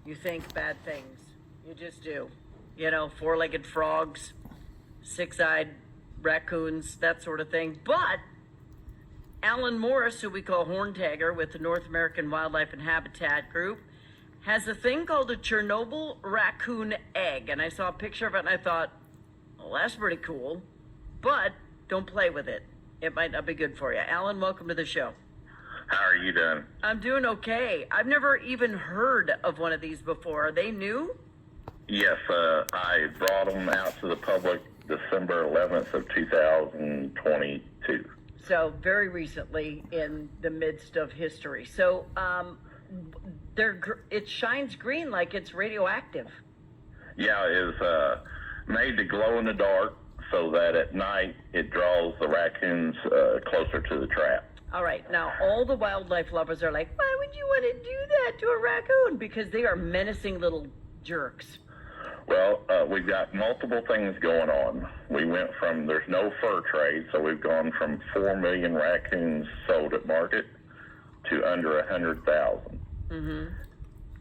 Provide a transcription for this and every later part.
you think bad things. You just do. You know, four-legged frogs, six-eyed raccoons, that sort of thing. But Alan Morris, who we call Horntagger with the North American Wildlife and Habitat Group, has a thing called a Chernobyl Raccoon Egg. And I saw a picture of it and I thought, well, that's pretty cool. But don't play with it. It might not be good for you. Alan, welcome to the show. How are you doing? I'm doing okay. I've never even heard of one of these before. Are they new? Yes, I brought them out to the public December 11th of 2022. So very recently in the midst of history. So it shines green like it's radioactive. Yeah, it's made to glow in the dark so that at night it draws the raccoons closer to the trap. All right. Now, all the wildlife lovers are like, why would you want to do that to a raccoon? Because they are menacing little jerks. Well, we've got multiple things going on. We went from, there's no fur trade, so we've gone from 4 million raccoons sold at market to under 100,000. Mm-hmm.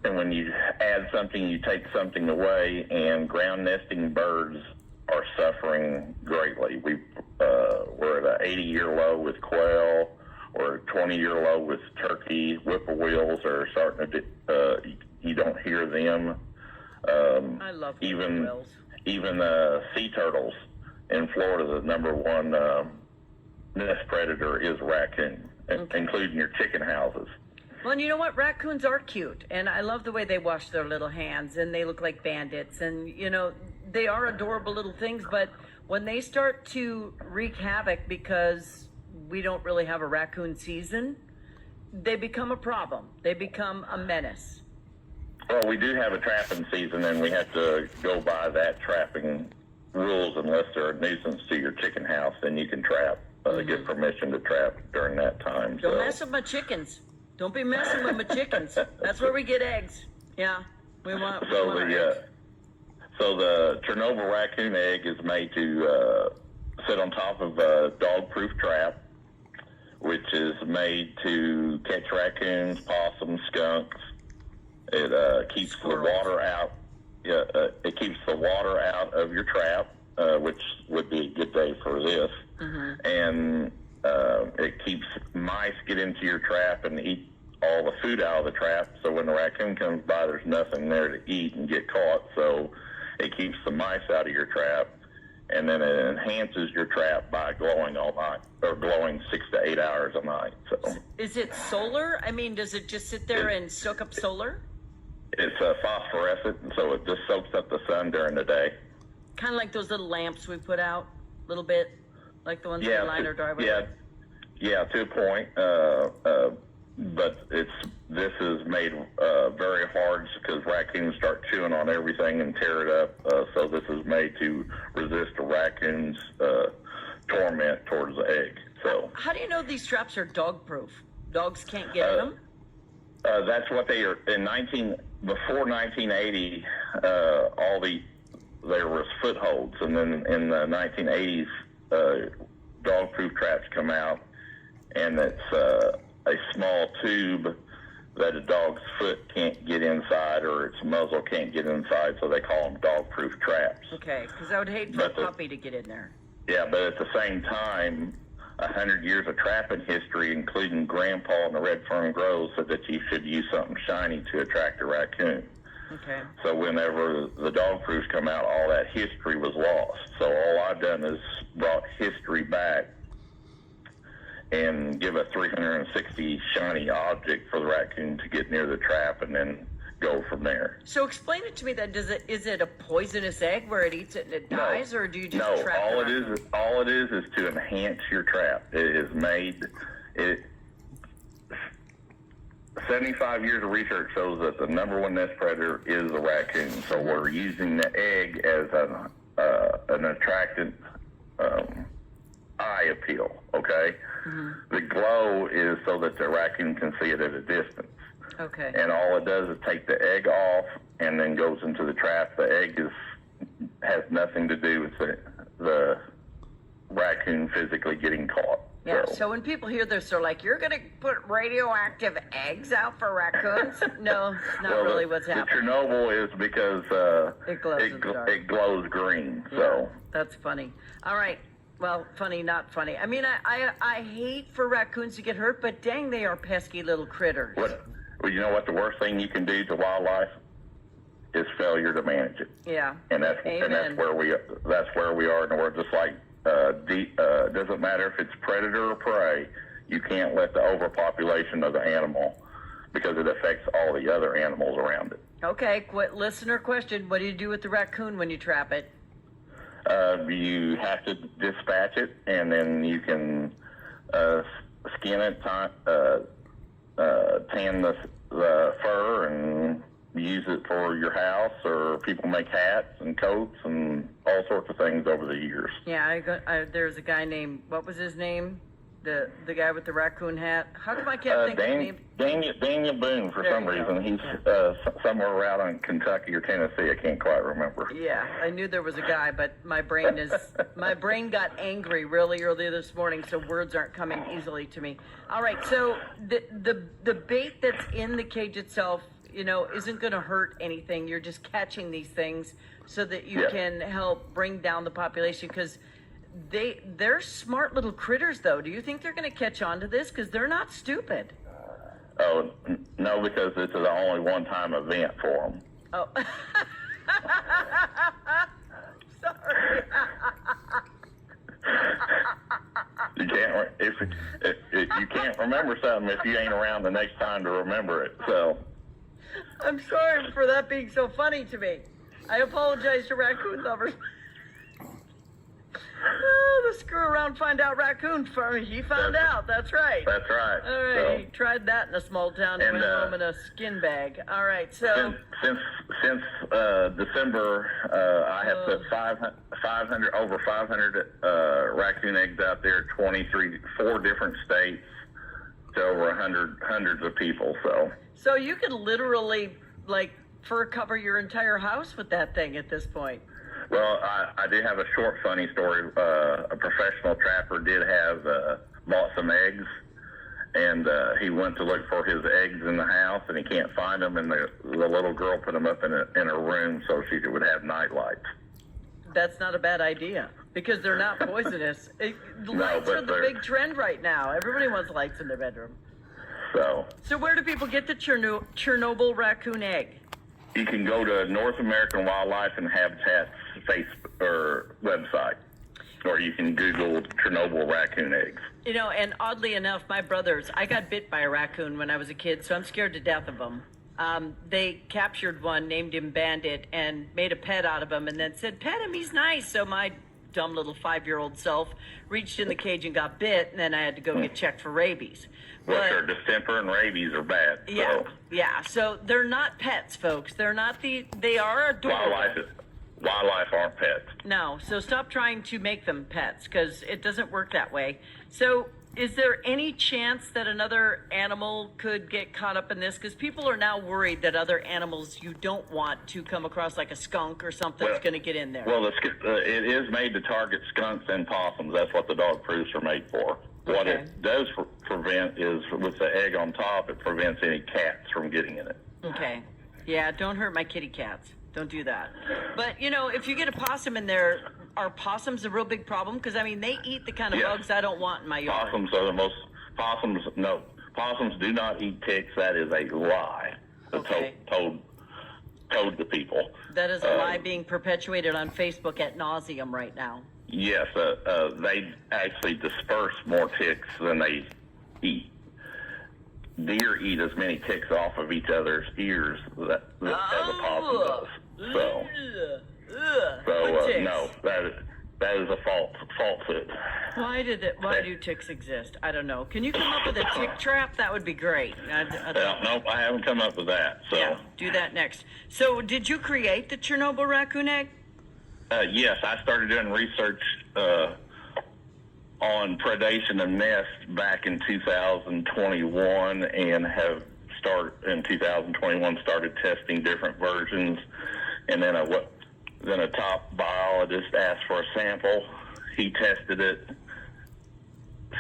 And when you add something, you take something away, and ground nesting birds are suffering greatly. We're at an 80-year low with quail, or a 20-year low with turkey. Whippoorwills are starting to, you don't hear them. I love whippoorwills. Even sea turtles in Florida, the number one nest predator is raccoon, including your chicken houses. Well, and you know what? Raccoons are cute, and I love the way they wash their little hands, and they look like bandits, and, you know, they are adorable little things, but when they start to wreak havoc because we don't really have a raccoon season, they become a problem. They become a menace. Well, we do have a trapping season, and we have to go by that trapping rules unless they're a nuisance to your chicken house. Then you can trap, get permission to trap during that time. Don't mess with my chickens. Don't be messing with my chickens. That's where we get eggs. Yeah, we want. So the Chernobyl Raccoon Egg is made to sit on top of a dog-proof trap, which is made to catch raccoons, possums, skunks. It keeps the water out. It keeps the water out of your trap, which would be a good day for this. Mm-hmm. And it keeps mice get into your trap and eat all the food out of the trap. So when the raccoon comes by, there's nothing there to eat and get caught. So it keeps the mice out of your trap, and then it enhances your trap by glowing all night, or glowing 6 to 8 hours a night. So is it solar? I mean, does it just sit there and soak up solar? It's phosphorescent, so it just soaks up the sun during the day. Kind of like those little lamps we put out, a little bit, like the ones we line our driveway with. Yeah, to a point. But this is made very hard because raccoons start chewing on everything and tear it up. So this is made to resist a raccoon's torment towards the egg. So how do you know these traps are dog-proof? Dogs can't get in them? That's what they are. Before 1980, there was footholds, and then in the 1980s, dog-proof traps come out, and it's a small tube that a dog's foot can't get inside, or its muzzle can't get inside, so they call them dog-proof traps. Okay, because I would hate for a puppy to get in there. Yeah, but at the same time, 100 years of trapping history, including Grandpa and the Red Fern Grove, said that you should use something shiny to attract a raccoon. Okay. So whenever the dog proofs come out, all that history was lost. So all I've done is brought history back and give a 360 shiny object for the raccoon to get near the trap, and then go from there. So explain it to me then. Is it a poisonous egg where it eats it and it dies, or do you just trap all it is to enhance your trap. It is made. 75 years of research shows that the number one nest predator is the raccoon. So we're using the egg as an attractant eye appeal. Okay. Mm-hmm. The glow is so that the raccoon can see it at a distance. Okay. And all it does is take the egg off and then goes into the trap. The egg has nothing to do with the raccoon physically getting caught. Yeah, so when people hear this, they're like, you're going to put radioactive eggs out for raccoons? No, it's not really what's happening. The Chernobyl is because It glows in the dark. it glows green. Yeah, So that's funny. All right. Well, funny, not funny. I mean, I hate for raccoons to get hurt, but dang, they are pesky little critters. Well, you know what the worst thing you can do to wildlife is failure to manage it. Yeah. And that's where we are in the world. Just like doesn't matter if it's predator or prey, you can't let the overpopulation of the animal because it affects all the other animals around it. Okay, listener question: what do you do with the raccoon when you trap it? You have to dispatch it, and then you can skin it, tan the fur, and use it for your house, or people make hats and coats and all sorts of things over the years. Yeah, there's a guy named, what was his name? The guy with the raccoon hat. How come I can't think of his name? Daniel Boone, for some reason. He's somewhere around in Kentucky or Tennessee. I can't quite remember. Yeah, I knew there was a guy, but my brain got angry really early this morning, so words aren't coming easily to me. All right, so the bait that's in the cage itself, isn't going to hurt anything. You're just catching these things so that you can help bring down the population, because they're smart little critters, though. Do you think they're going to catch on to this? Because they're not stupid. Oh, no, because this is the only one-time event for them. Oh. Sorry. You can't remember something if you ain't around the next time to remember it. So I'm sorry for that being so funny to me. I apologize to raccoon lovers. Oh, the screw around, find out raccoon farm. He found out. That's right. That's right. All right. So, he tried that in a small town and went home in a skin bag. All right. So since December, I have put 500 over 500 raccoon eggs out there, 4 different states, to over hundreds of people. So you could literally fur cover your entire house with that thing at this point. Well, I did have a short funny story. A professional trapper did have bought some eggs, and he went to look for his eggs in the house, and he can't find them, and the little girl put them up in a room so she would have night lights. That's not a bad idea, because they're not poisonous. Lights are the big trend right now. Everybody wants lights in their bedroom. So where do people get the Chernobyl Raccoon Egg? You can go to North American Wildlife and Habitat's Facebook or website, or you can Google Chernobyl Raccoon Eggs. And oddly enough, my brothers, I got bit by a raccoon when I was a kid, so I'm scared to death of them. They captured one, named him Bandit, and made a pet out of him, and then said, pet him, he's nice. So my dumb little 5-year-old self reached in the cage and got bit, and then I had to go get checked for rabies. Well, sure, distemper and rabies are bad. Yeah. So they're not pets, folks. They are adorable. Wildlife aren't pets. No, so stop trying to make them pets, because it doesn't work that way. So is there any chance that another animal could get caught up in this? Because people are now worried that other animals you don't want to come across, like a skunk or something, is going to get in there. Well, it is made to target skunks and possums. That's what the dog proofs are made for. Okay. What it does prevent is, with the egg on top, it prevents any cats from getting in it. Okay. Yeah, don't hurt my kitty cats. Don't do that. But, if you get a possum in there, are possums a real big problem? Because, they eat the kind of bugs I don't want in my yard. Possums do not eat ticks. That is a lie. Told the people. That is a lie being perpetuated on Facebook ad nauseum right now. Yes, they actually disperse more ticks than they eat. Deer eat as many ticks off of each other's ears as a possum does. No, that is a falsehood. Why do ticks exist? I don't know. Can you come up with a tick trap? That would be great. No, I haven't come up with that. So yeah, do that next. So, did you create the Chernobyl Raccoon Egg? Yes, I started doing research on predation of nests back in 2021, and have in 2021 started testing different versions. And then a top biologist asked for a sample. He tested it,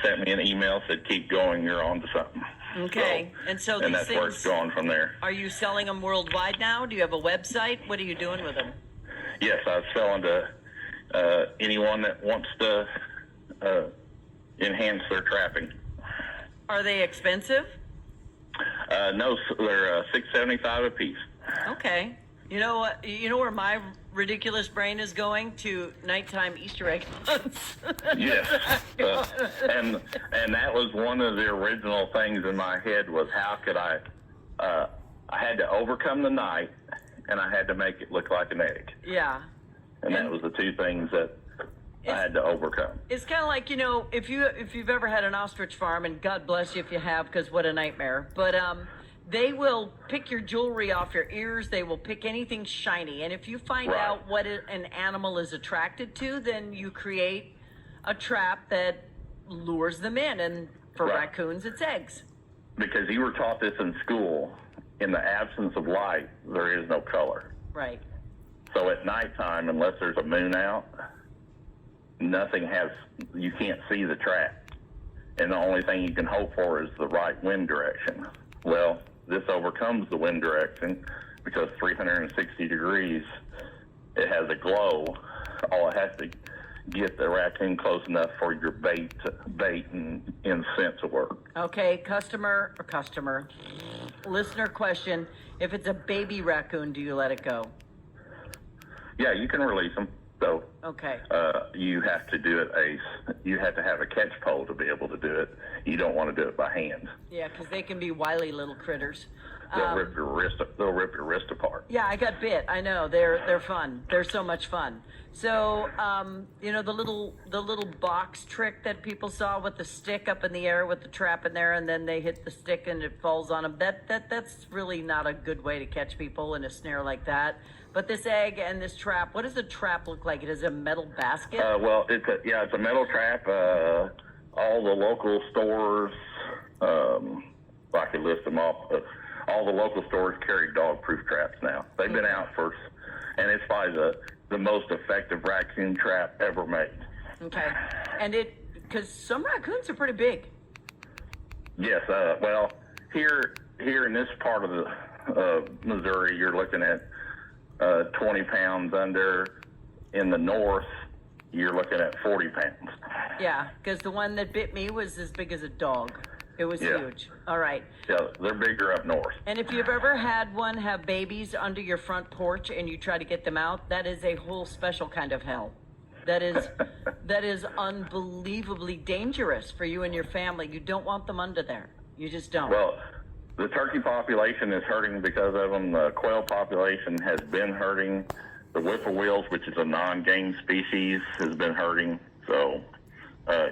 sent me an email, said, keep going, you're on to something. Okay. And so and these that's where it's going from there. Are you selling them worldwide now? Do you have a website? What are you doing with them? Yes, I was selling to anyone that wants to enhance their trapping. Are they expensive? No, they're $6.75 a piece. Okay. You know what? You know where my ridiculous brain is going? To nighttime Easter egg hunts. Yes, and that was one of the original things in my head was how could I had to overcome the night, and I had to make it look like an egg. Yeah. And that was the two things that I had to overcome. It's kind of like, you know, if you've ever had an ostrich farm, and God bless you if you have, because what a nightmare. But they will pick your jewelry off your ears. They will pick anything shiny. And if you find out what an animal is attracted to, then you create a trap that lures them in. And for raccoons, it's eggs. Because you were taught this in school, in the absence of light, there is no color. Right. So at nighttime, unless there's a moon out, you can't see the trap. And the only thing you can hope for is the right wind direction. Well, this overcomes the wind direction because 360 degrees, it has a glow. All it has to get the raccoon close enough for your bait and scent to work. Okay, listener question. If it's a baby raccoon, do you let it go? Yeah, you can release them. So okay. You have to do it you have to have a catch pole to be able to do it. You don't want to do it by hand. Yeah, because they can be wily little critters. They'll rip your wrist apart. Yeah, I got bit. I know. They're fun. They're so much fun. So, you know, the little box trick that people saw with the stick up in the air with the trap in there, and then they hit the stick and it falls on them. That's really not a good way to catch people in a snare like that. But this egg and this trap, what does the trap look like? It is a metal basket? Well, it's a metal trap. All the local stores, I could list them off. All the local stores carry dog-proof traps now. They've been out and it's probably the most effective raccoon trap ever made. Okay. And because some raccoons are pretty big. Yes. Well, here in this part of the Missouri, you're looking at 20 pounds under. In the north, you're looking at 40 pounds. Yeah, because the one that bit me was as big as a dog. It was huge. All right. Yeah, they're bigger up north. And if you've ever had one have babies under your front porch and you try to get them out, that is a whole special kind of hell. That is unbelievably dangerous for you and your family. You don't want them under there. You just don't. Well, the turkey population is hurting because of them. The quail population has been hurting. The whippoorwills, which is a non-game species, has been hurting. So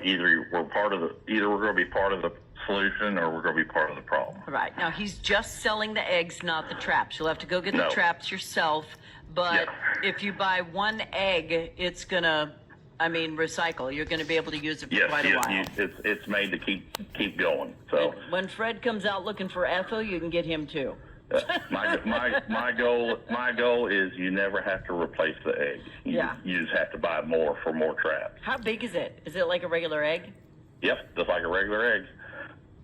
either we're going to be part of the solution or we're going to be part of the problem. Right. Now, he's just selling the eggs, not the traps. You'll have to go get the traps yourself. But if you buy one egg, it's going to, recycle. You're going to be able to use it for quite a while. It's made to keep going. So when Fred comes out looking for Ethel, you can get him too. My goal is you never have to replace the egg. You just have to buy more for more traps. How big is it? Is it like a regular egg? Yep, just like a regular egg.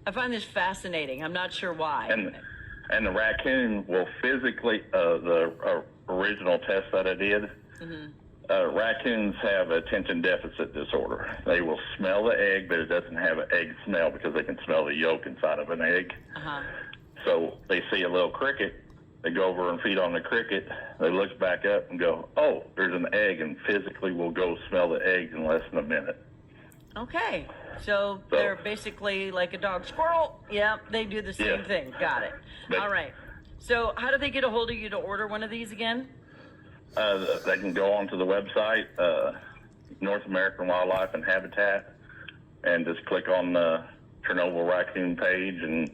I find this fascinating. I'm not sure why. And the raccoon will physically, the original test that I did, raccoons have attention deficit disorder. They will smell the egg, but it doesn't have an egg smell because they can smell the yolk inside of an egg. So they see a little cricket, they go over and feed on the cricket, they look back up and go, oh, there's an egg, and physically will go smell the egg in less than a minute. Okay. So they're basically like a dog squirrel. Yeah, they do the same thing. Got it. All right. So how do they get a hold of you to order one of these again? They can go onto the website, North American Wildlife and Habitat, and just click on the Chernobyl Raccoon page, and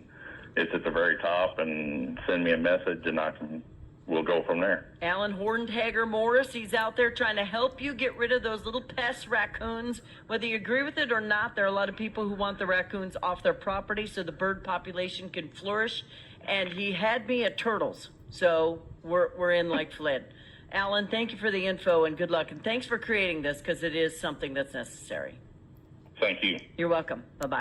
it's at the very top, and send me a message, and we'll go from there. Alan Hornhager Morris, he's out there trying to help you get rid of those little pest raccoons. Whether you agree with it or not, there are a lot of people who want the raccoons off their property so the bird population can flourish. And he had me at turtles, so we're in like Flynn. Alan, thank you for the info and good luck. And thanks for creating this because it is something that's necessary. Thank you. You're welcome. Bye-bye.